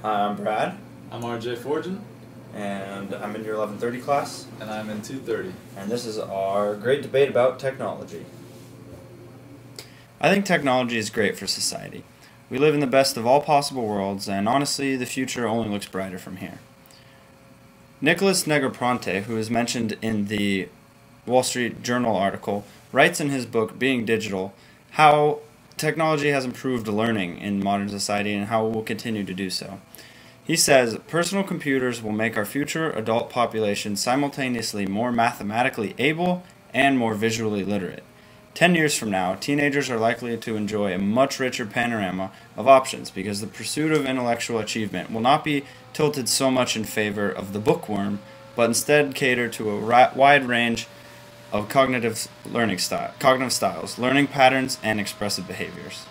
Hi, I'm Brad, I'm RJ Fortune. and I'm in your 1130 class, And I'm in 230. and this is our great debate about technology. I think technology is great for society. We live in the best of all possible worlds, and honestly, the future only looks brighter from here. Nicholas Negroponte, who is mentioned in the Wall Street Journal article, writes in his book, Being Digital, how technology has improved learning in modern society and how it will continue to do so. He says, personal computers will make our future adult population simultaneously more mathematically able and more visually literate. 10 years from now, teenagers are likely to enjoy a much richer panorama of options because the pursuit of intellectual achievement will not be tilted so much in favor of the bookworm, but instead cater to a wide range of cognitive styles, learning patterns, and expressive behaviors.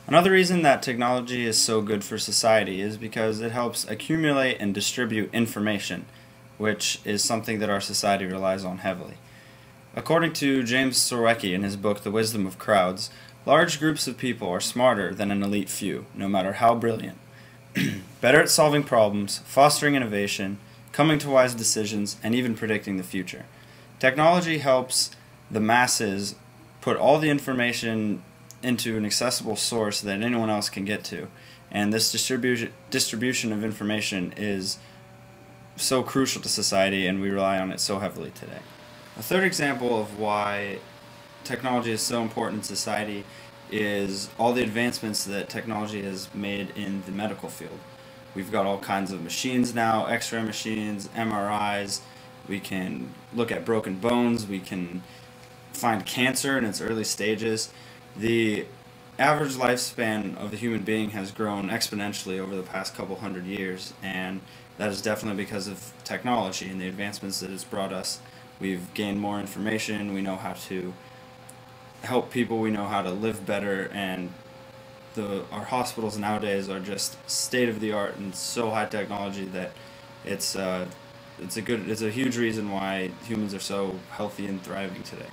Another reason that technology is so good for society is because it helps accumulate and distribute information, which is something that our society relies on heavily. According to James Surowiecki in his book The Wisdom of Crowds, large groups of people are smarter than an elite few, no matter how brilliant. Better at solving problems, fostering innovation, coming to wise decisions, and even predicting the future. Technology helps the masses put all the information into an accessible source that anyone else can get to, and this distribution of information is so crucial to society, and we rely on it so heavily today. A third example of why technology is so important in society is all the advancements that technology has made in the medical field. We've got all kinds of machines now, x-ray machines, MRIs. We can look at broken bones. We can find cancer in its early stages. The average lifespan of the human being has grown exponentially over the past couple hundred years, and that is definitely because of technology and the advancements that it's brought us. We've gained more information, we know how to help people, we know how to live better, and our hospitals nowadays are just state-of-the-art and so high technology that it's a huge reason why humans are so healthy and thriving today.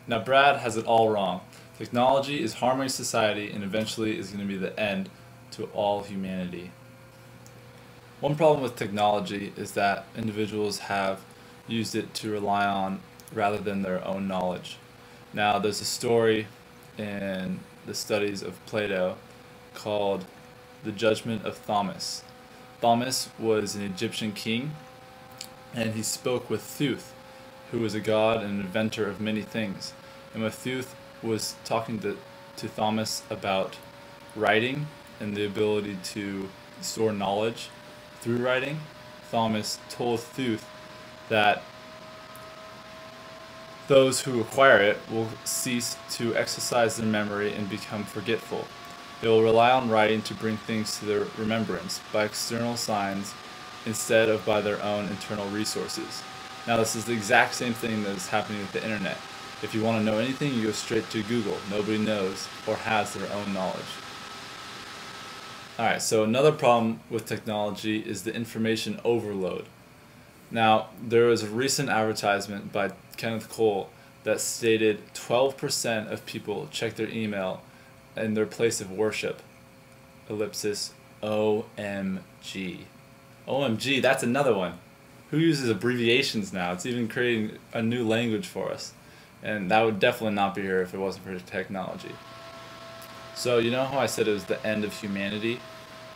Now, Brad has it all wrong. Technology is harming society and eventually is going to be the end to all humanity. One problem with technology is that individuals have used it to rely on rather than their own knowledge. Now, there's a story in the studies of Plato called The Judgment of Thaumas. Thaumas was an Egyptian king, and he spoke with Thoth, who was a god and an inventor of many things. And when Thoth was talking to Thaumas about writing and the ability to store knowledge through writing, Thaumas told Thoth that those who acquire it will cease to exercise their memory and become forgetful. They will rely on writing to bring things to their remembrance by external signs instead of by their own internal resources. Now, this is the exact same thing that is happening with the internet. If you want to know anything, you go straight to Google. Nobody knows or has their own knowledge. Alright, so another problem with technology is the information overload. Now, there was a recent advertisement by Kenneth Cole that stated 12% of people check their email in their place of worship. Ellipsis, OMG. OMG, that's another one. Who uses abbreviations now? It's even creating a new language for us. And that would definitely not be here if it wasn't for technology. So, you know how I said it was the end of humanity?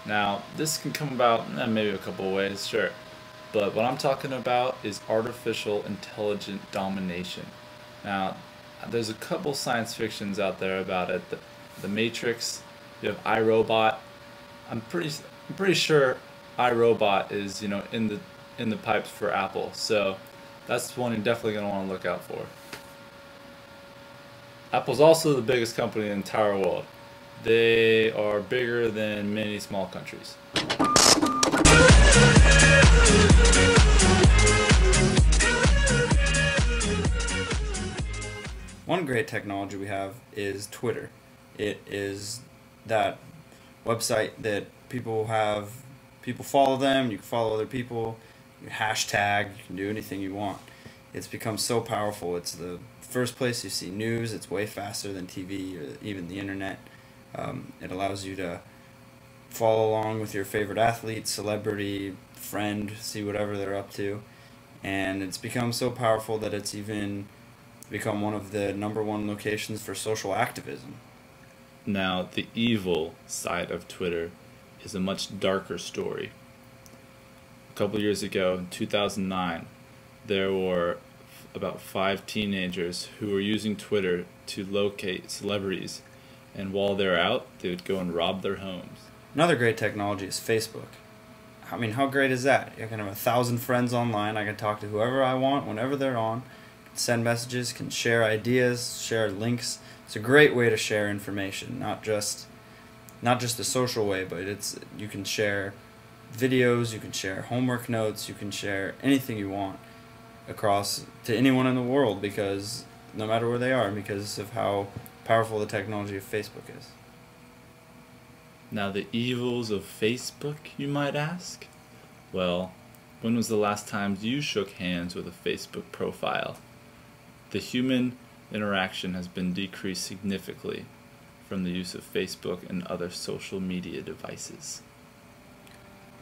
Now, this can come about maybe a couple of ways, sure. But what I'm talking about is artificial intelligent domination. Now, there's a couple science fictions out there about it. The Matrix, you have iRobot. I'm pretty sure iRobot is, in the pipes for Apple. So that's one you're definitely going to want to look out for. Apple's also the biggest company in the entire world. They are bigger than many small countries. One great technology we have is Twitter. It is that website that people follow them, you can follow other people, you hashtag, you can do anything you want. It's become so powerful. It's the first place you see news. It's way faster than TV or even the internet. It allows you to follow along with your favorite athlete, celebrity, friend, see whatever they're up to. And it's become so powerful that it's even become one of the #1 locations for social activism. Now, the evil side of Twitter is a much darker story. A couple years ago, in 2009, there were about 5 teenagers who were using Twitter to locate celebrities, and while they're out, they would go and rob their homes. Another great technology is Facebook. I mean, how great is that? I can have 1,000 friends online. I can talk to whoever I want, whenever they're on, send messages, can share ideas, share links. It's a great way to share information, not just the social way, but you can share videos, you can share homework notes, you can share anything you want across to anyone in the world, because no matter where they are, because of how powerful the technology of Facebook is. Now, the evils of Facebook, you might ask? Well, when was the last time you shook hands with a Facebook profile? The human interaction has been decreased significantly from the use of Facebook and other social media devices.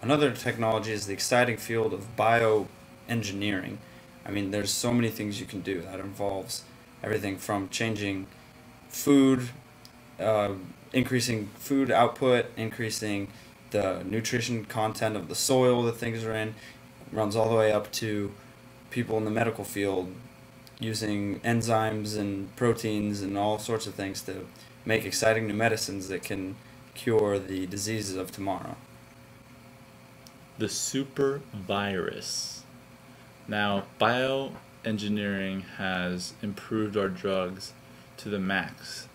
Another technology is the exciting field of bioengineering. I mean, there's so many things you can do. That involves everything from changing food, increasing food output, increasing the nutrition content of the soil that things are in, runs all the way up to people in the medical field using enzymes and proteins and all sorts of things to make exciting new medicines that can cure the diseases of tomorrow. The super virus. Now, bioengineering has improved our drugs to the max.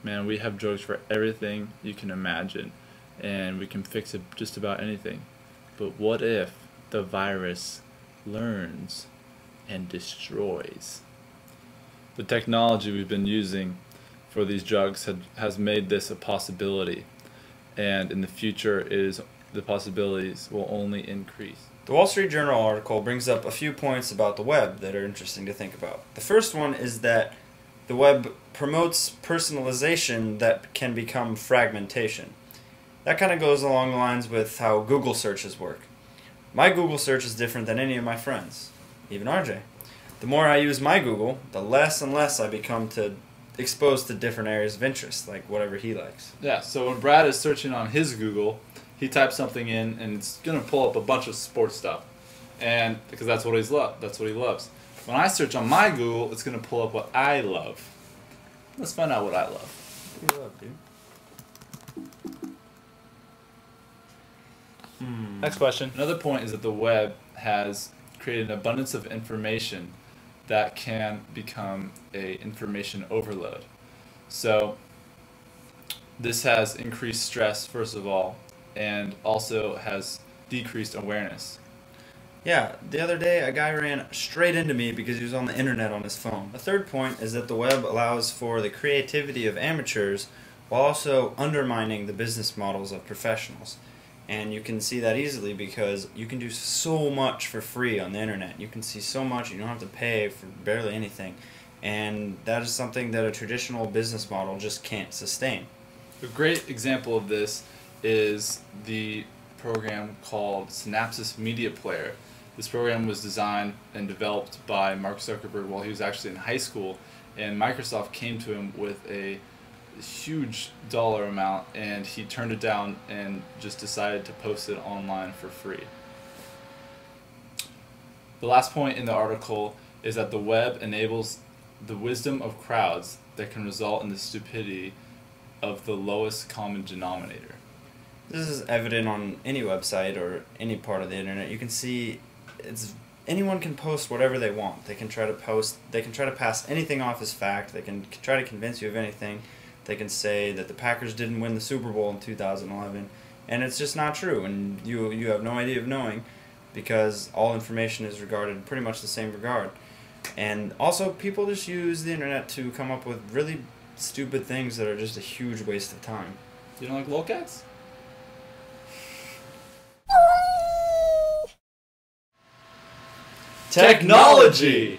Man, we have drugs for everything you can imagine, and we can fix it just about anything. But what if the virus learns and destroys? The technology we've been using for these drugs has made this a possibility, and in the future the possibilities will only increase. The Wall Street Journal article brings up a few points about the web that are interesting to think about. The first one is that the web promotes personalization that can become fragmentation. That kind of goes along the lines with how Google searches work. My Google search is different than any of my friends, even RJ. The more I use my Google, the less and less I become exposed to different areas of interest, like whatever he likes. Yeah, so when Brad is searching on his Google, he types something in and it's going to pull up a bunch of sports stuff. And because that's what he loves. When I search on my Google, it's going to pull up what I love. Let's find out what I love. What do you love, dude? Next question. Another point is that the web has created an abundance of information that can become a information overload. So this has increased stress, first of all, and also has decreased awareness. Yeah, the other day a guy ran straight into me because he was on the internet on his phone. The third point is that the web allows for the creativity of amateurs while also undermining the business models of professionals. And you can see that easily because you can do so much for free on the internet. You can see so much, you don't have to pay for barely anything. And that is something that a traditional business model just can't sustain. A great example of this is the program called Synapsis Media Player. This program was designed and developed by Mark Zuckerberg while he was actually in high school, and Microsoft came to him with a huge dollar amount, and he turned it down and just decided to post it online for free. The last point in the article is that the web enables the wisdom of crowds that can result in the stupidity of the lowest common denominator. This is evident on any website or any part of the internet. You can see anyone can post whatever they want. They can try to pass anything off as fact. They can try to convince you of anything. They can say that the Packers didn't win the Super Bowl in 2011, and it's just not true, and you have no idea of knowing, because all information is regarded in pretty much the same regard. And also, people just use the internet to come up with really stupid things that are just a huge waste of time. You don't like lolcats? Technology!